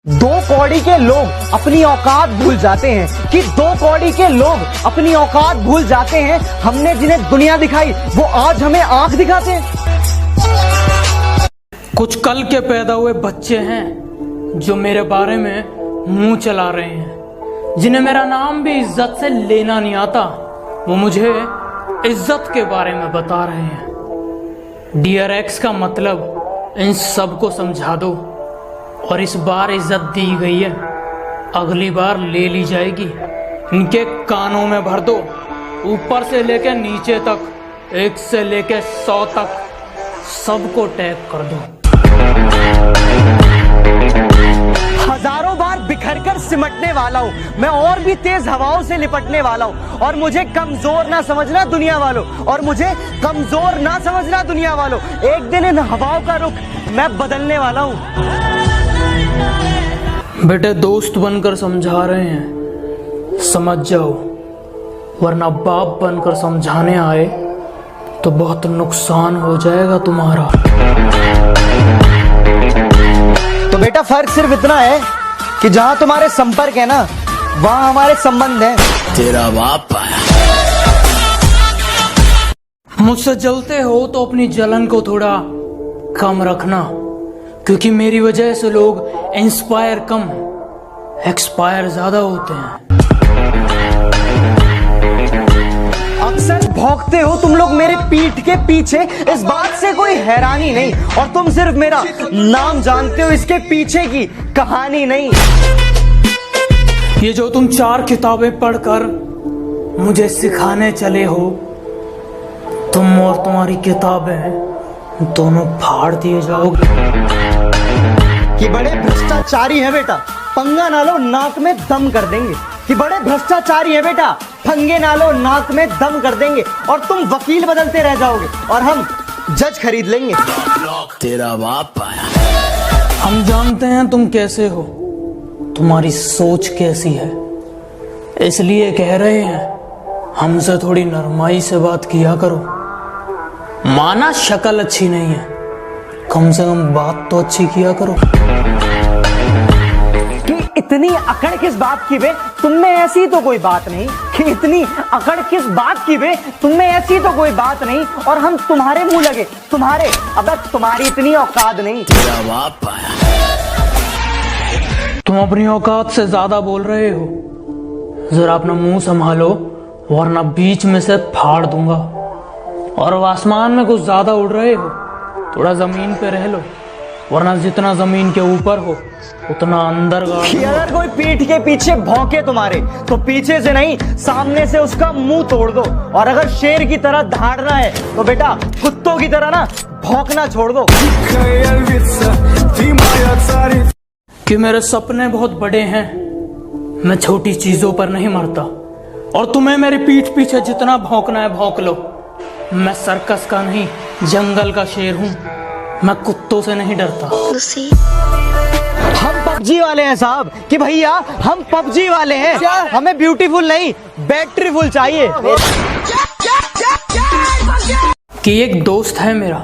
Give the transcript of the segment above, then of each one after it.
दो कौड़ी के लोग अपनी औकात भूल जाते हैं कि दो कौड़ी के लोग अपनी औकात भूल जाते हैं। हमने जिन्हें दुनिया दिखाई वो आज हमें आंख दिखाते हैं। कुछ कल के पैदा हुए बच्चे हैं जो मेरे बारे में मुंह चला रहे हैं, जिन्हें मेरा नाम भी इज्जत से लेना नहीं आता। वो मुझे इज्जत के बारे में बता रहे हैं। डियर एक्स का मतलब इन सबको समझा दो, और इस बार इज्जत दी गई है, अगली बार ले ली जाएगी। इनके कानों में भर दो, ऊपर से लेकर नीचे तक, 1 से लेकर 100 तक सबको टैग कर दो। हजारों बार बिखर कर सिमटने वाला हूँ मैं, और भी तेज हवाओं से लिपटने वाला हूँ। और मुझे कमजोर ना समझना दुनिया वालों, और मुझे कमजोर ना समझना दुनिया वालों। एक दिन इन हवाओं का रुख मैं बदलने वाला हूँ। बेटे दोस्त बनकर समझा रहे हैं, समझ जाओ, वरना बाप बनकर समझाने आए तो बहुत नुकसान हो जाएगा तुम्हारा। तो बेटा फर्क सिर्फ इतना है कि जहां तुम्हारे संपर्क है ना, वहां हमारे संबंध है। तेरा बाप आया। मुझसे जलते हो तो अपनी जलन को थोड़ा कम रखना, क्योंकि मेरी वजह से लोग इंस्पायर कम एक्सपायर ज्यादा होते हैं। अक्सर भौंकते हो तुम लोग मेरे पीठ के पीछे, इस बात से कोई हैरानी नहीं। और तुम सिर्फ मेरा नाम जानते हो, इसके पीछे की कहानी नहीं। ये जो तुम 4 किताबें पढ़कर मुझे सिखाने चले हो, तुम और तुम्हारी किताबें दोनों फाड़ दिए जाओगे। कि बड़े भ्रष्टाचारी है बेटा, पंगा ना लो नाक में दम कर देंगे। कि बड़े भ्रष्टाचारी है बेटा, पंगे ना लो नाक में दम कर देंगे। और तुम वकील बदलते रह जाओगे और हम जज खरीद लेंगे। तेरा बाप आया। हम जानते हैं तुम कैसे हो, तुम्हारी सोच कैसी है, इसलिए कह रहे हैं हमसे थोड़ी नरमाई से बात किया करो। माना शक्ल अच्छी नहीं है, कम से कम बात तो अच्छी किया करो। कि इतनी अकड़ किस बात की बे, तुम में ऐसी तो कोई बात नहीं। कि इतनी अकड़ किस बात की बे, तुम में ऐसी तो कोई बात नहीं। और हम तुम्हारे मुंह लगे, तुम्हारे, अब तुम्हारी इतनी औकात नहीं। तेरा बाप आया। तुम अपनी औकात से ज्यादा बोल रहे हो, जरा अपना मुंह संभालो, वरना बीच में से फाड़ दूंगा। और आसमान में कुछ ज्यादा उड़ रहे हो, थोड़ा जमीन पे रह लो, वरना जितना जमीन के ऊपर हो उतना अंदर गाड़। अगर कोई पीठ के पीछे भौंके तुम्हारे, तो पीछे से नहीं सामने से उसका मुंह तोड़ दो। और अगर शेर की तरह दहाड़ना है तो बेटा कुत्तों की तरह ना भौंकना छोड़ दो। कि मेरे सपने बहुत बड़े हैं, मैं छोटी चीजों पर नहीं मरता। और तुम्हें मेरी पीठ पीछे जितना भौंकना है भौंक लो। मैं सर्कस का नहीं, जंगल का शेर हूँ, मैं कुत्तों से नहीं डरता। हम पबजी वाले हैं साहब, कि भैया हम पबजी वाले हैं। हमें ब्यूटीफुल नहीं, बैटरीफुल चाहिए। कि एक दोस्त है मेरा,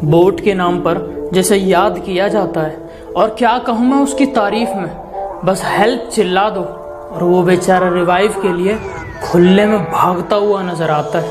बोट के नाम पर जैसे याद किया जाता है, और क्या कहूँ मैं उसकी तारीफ में, बस हेल्प चिल्ला दो और वो बेचारा रिवाइव के लिए खुले में भागता हुआ नजर आता है।